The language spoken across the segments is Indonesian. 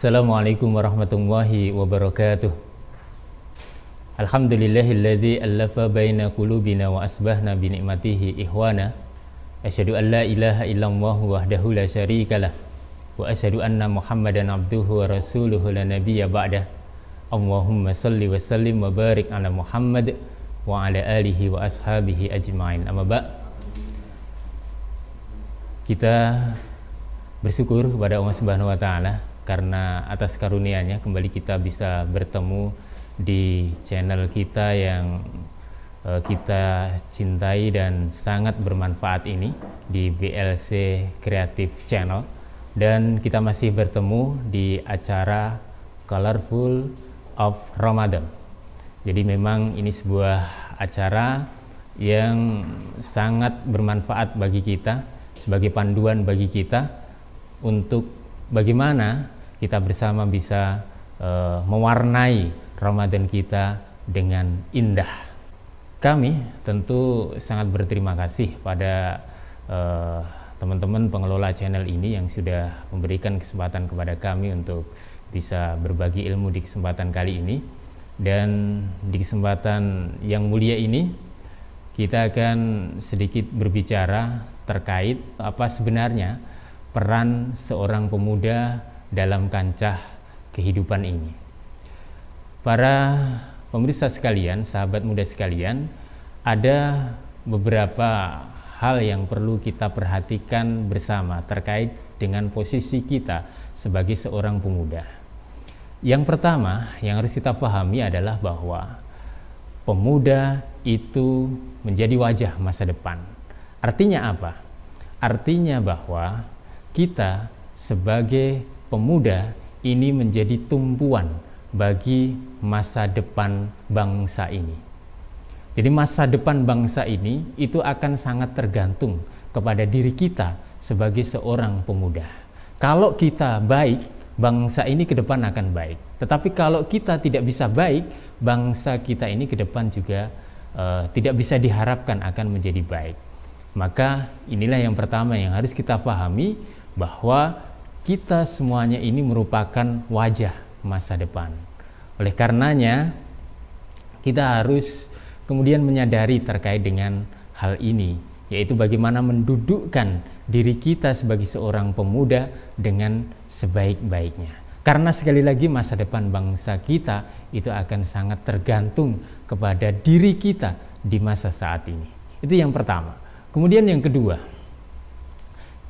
Assalamualaikum warahmatullahi wabarakatuh. Alhamdulillahilladzi allafa baina qulubina wa asbahna bi ni'matihi ihwana. Asyhadu an la ilaha illallah wahdahu la syarikalah wa asyhadu anna Muhammadan abduhu wa rasuluhu la nabiyya ba'dah. Allahumma salli wa sallim wa barik ala Muhammad wa ala alihi wa ashabihi ajma'in. Amma ba'. Kita bersyukur kepada Allah Subhanahu wa taala karena atas karunia-Nya kembali kita bisa bertemu di channel kita yang kita cintai dan sangat bermanfaat ini, di BLC Creative Channel, dan kita masih bertemu di acara Colorful of Ramadan. Jadi memang ini sebuah acara yang sangat bermanfaat bagi kita, sebagai panduan bagi kita untuk bagaimana kita bersama bisa mewarnai Ramadan kita dengan indah. Kami tentu sangat berterima kasih pada teman-teman pengelola channel ini yang sudah memberikan kesempatan kepada kami untuk bisa berbagi ilmu di kesempatan kali ini. Dan di kesempatan yang mulia ini kita akan sedikit berbicara terkait apa sebenarnya peran seorang pemuda dalam kancah kehidupan ini. Para pemirsa sekalian, sahabat muda sekalian, ada beberapa hal yang perlu kita perhatikan bersama terkait dengan posisi kita sebagai seorang pemuda. Yang pertama yang harus kita pahami adalah bahwa pemuda itu menjadi wajah masa depan. Artinya apa? Artinya bahwa kita sebagai pemuda ini menjadi tumpuan bagi masa depan bangsa ini. Jadi masa depan bangsa ini itu akan sangat tergantung kepada diri kita sebagai seorang pemuda. Kalau kita baik, bangsa ini ke depan akan baik. Tetapi kalau kita tidak bisa baik, bangsa kita ini ke depan juga tidak bisa diharapkan akan menjadi baik. Maka inilah yang pertama yang harus kita pahami, bahwa kita semuanya ini merupakan wajah masa depan. Oleh karenanya kita harus kemudian menyadari terkait dengan hal ini, yaitu bagaimana mendudukkan diri kita sebagai seorang pemuda dengan sebaik-baiknya. Karena sekali lagi masa depan bangsa kita itu akan sangat tergantung kepada diri kita di masa saat ini. Itu yang pertama. Kemudian yang kedua,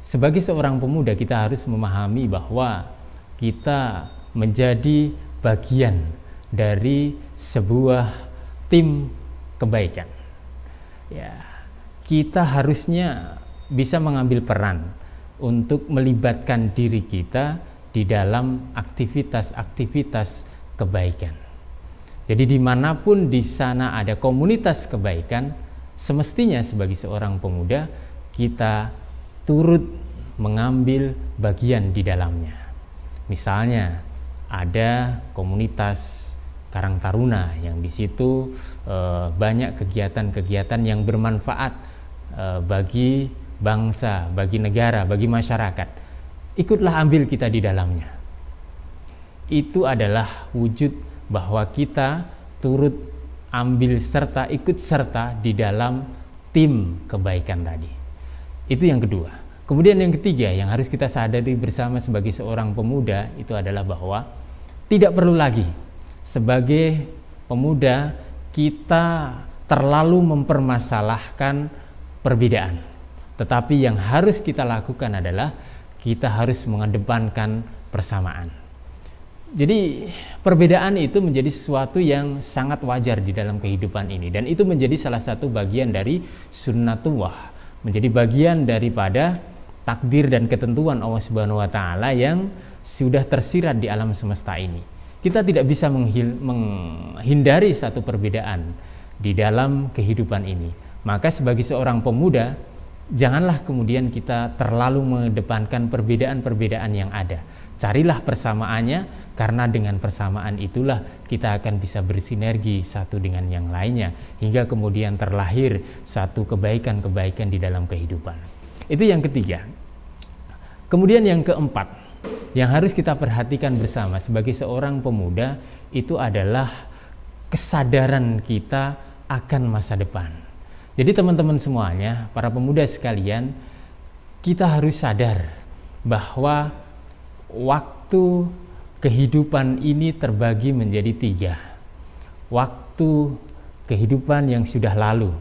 sebagai seorang pemuda kita harus memahami bahwa kita menjadi bagian dari sebuah tim kebaikan. Ya, kita harusnya bisa mengambil peran untuk melibatkan diri kita di dalam aktivitas-aktivitas kebaikan. Jadi dimanapun di sana ada komunitas kebaikan, semestinya sebagai seorang pemuda kita turut mengambil bagian di dalamnya. Misalnya ada komunitas Karang Taruna yang di situ banyak kegiatan-kegiatan yang bermanfaat bagi bangsa, bagi negara, bagi masyarakat. Ikutlah ambil kita di dalamnya. Itu adalah wujud bahwa kita turut ambil serta, ikut serta di dalam tim kebaikan tadi. Itu yang kedua. Kemudian yang ketiga yang harus kita sadari bersama sebagai seorang pemuda itu adalah bahwa tidak perlu lagi sebagai pemuda kita terlalu mempermasalahkan perbedaan. Tetapi yang harus kita lakukan adalah kita harus mengedepankan persamaan. Jadi perbedaan itu menjadi sesuatu yang sangat wajar di dalam kehidupan ini, dan itu menjadi salah satu bagian dari sunnatullah, menjadi bagian daripada takdir dan ketentuan Allah Subhanahu wa taala yang sudah tersirat di alam semesta ini. Kita tidak bisa menghindari satu perbedaan di dalam kehidupan ini. Maka sebagai seorang pemuda, janganlah kemudian kita terlalu mengedepankan perbedaan-perbedaan yang ada. Carilah persamaannya, karena dengan persamaan itulah kita akan bisa bersinergi satu dengan yang lainnya, hingga kemudian terlahir satu kebaikan-kebaikan di dalam kehidupan. Itu yang ketiga. Kemudian yang keempat, yang harus kita perhatikan bersama sebagai seorang pemuda itu adalah kesadaran kita akan masa depan. Jadi teman-teman semuanya, para pemuda sekalian, kita harus sadar bahwa waktu kehidupan ini terbagi menjadi 3. Waktu kehidupan yang sudah lalu,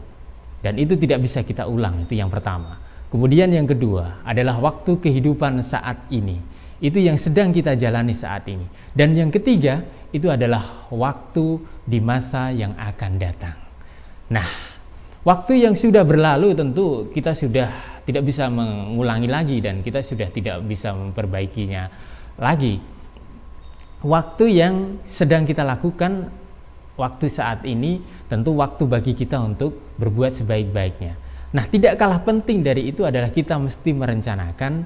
dan itu tidak bisa kita ulang, itu yang pertama. Kemudian yang kedua adalah waktu kehidupan saat ini, itu yang sedang kita jalani saat ini. Dan yang ketiga itu adalah waktu di masa yang akan datang. Nah, waktu yang sudah berlalu tentu kita sudah tidak bisa mengulangi lagi dan kita sudah tidak bisa memperbaikinya lagi. Waktu yang sedang kita lakukan waktu saat ini tentu waktu bagi kita untuk berbuat sebaik-baiknya. Nah, tidak kalah penting dari itu adalah kita mesti merencanakan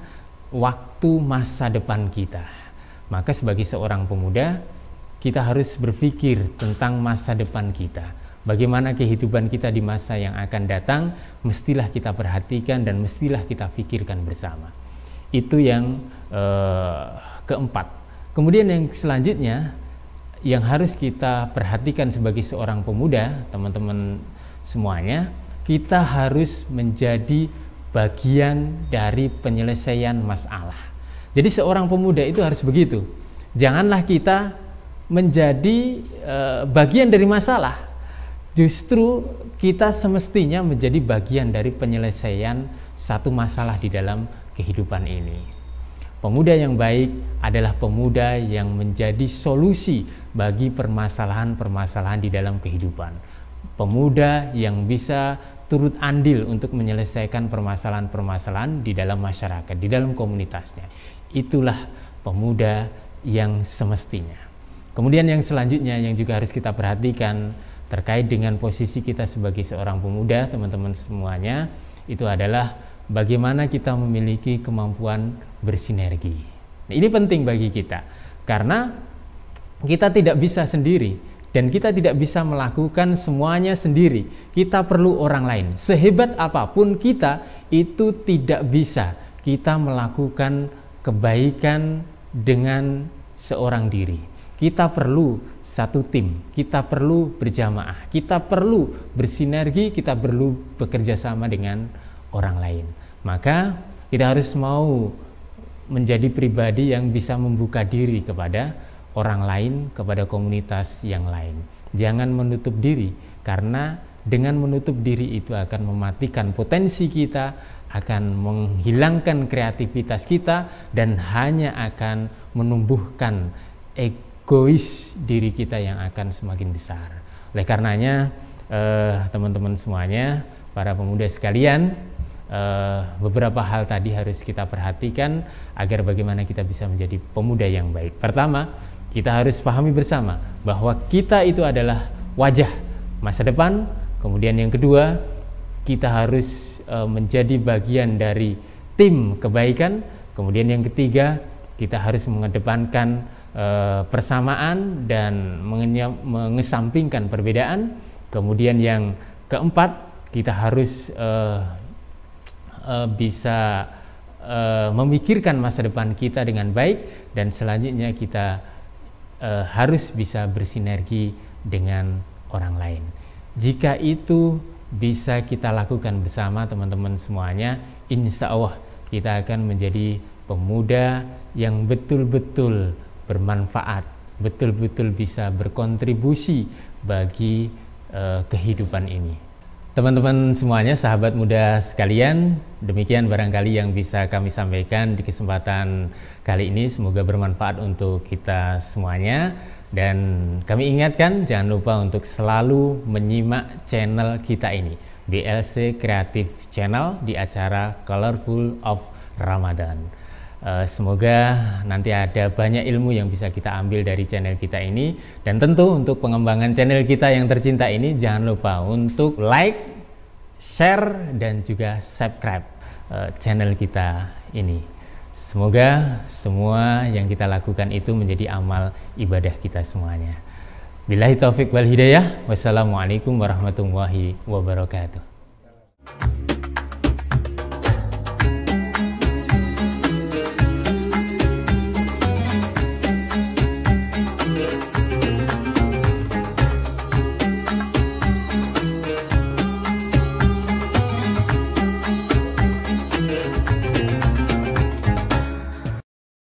waktu masa depan kita. Maka sebagai seorang pemuda, kita harus berpikir tentang masa depan kita. Bagaimana kehidupan kita di masa yang akan datang, mestilah kita perhatikan dan mestilah kita pikirkan bersama. Itu yang keempat. Kemudian yang selanjutnya, yang harus kita perhatikan sebagai seorang pemuda, teman-teman semuanya, kita harus menjadi bagian dari penyelesaian masalah. Jadi seorang pemuda itu harus begitu. Janganlah kita menjadi bagian dari masalah. Justru kita semestinya menjadi bagian dari penyelesaian satu masalah di dalam kehidupan ini. Pemuda yang baik adalah pemuda yang menjadi solusi bagi permasalahan-permasalahan di dalam kehidupan. Pemuda yang bisa turut andil untuk menyelesaikan permasalahan-permasalahan di dalam masyarakat, di dalam komunitasnya. Itulah pemuda yang semestinya. Kemudian yang selanjutnya yang juga harus kita perhatikan terkait dengan posisi kita sebagai seorang pemuda, teman-teman semuanya, itu adalah bagaimana kita memiliki kemampuan bersinergi. Nah, ini penting bagi kita karena kita tidak bisa sendiri dan kita tidak bisa melakukan semuanya sendiri. Kita perlu orang lain. Sehebat apapun kita, itu tidak bisa kita melakukan kebaikan dengan seorang diri. Kita perlu satu tim, kita perlu berjamaah, kita perlu bersinergi, kita perlu bekerja sama dengan orang lain. Maka kita harus mau menjadi pribadi yang bisa membuka diri kepada orang lain, kepada komunitas yang lain. Jangan menutup diri, karena dengan menutup diri itu akan mematikan potensi kita, akan menghilangkan kreativitas kita, dan hanya akan menumbuhkan egois diri kita yang akan semakin besar. Oleh karenanya, teman-teman semuanya, para pemuda sekalian, beberapa hal tadi harus kita perhatikan agar bagaimana kita bisa menjadi pemuda yang baik. Pertama, kita harus pahami bersama bahwa kita itu adalah wajah masa depan. Kemudian yang kedua, kita harus menjadi bagian dari tim kebaikan. Kemudian yang ketiga, kita harus mengedepankan persamaan dan mengesampingkan perbedaan. Kemudian yang keempat, kita harus bisa memikirkan masa depan kita dengan baik, dan selanjutnya kita harus bisa bersinergi dengan orang lain. Jika itu bisa kita lakukan bersama, teman-teman semuanya, insya Allah kita akan menjadi pemuda yang betul-betul bermanfaat, betul-betul bisa berkontribusi bagi kehidupan ini. Teman-teman semuanya, sahabat muda sekalian, demikian barangkali yang bisa kami sampaikan di kesempatan kali ini. Semoga bermanfaat untuk kita semuanya, dan kami ingatkan jangan lupa untuk selalu menyimak channel kita ini, BLC Creative Channel, di acara Colorful of Ramadan. Semoga nanti ada banyak ilmu yang bisa kita ambil dari channel kita ini, dan tentu untuk pengembangan channel kita yang tercinta ini, jangan lupa untuk like, share, dan juga subscribe channel kita ini. Semoga semua yang kita lakukan itu menjadi amal ibadah kita semuanya. Billahi taufik wal hidayah. Wassalamualaikum warahmatullahi wabarakatuh.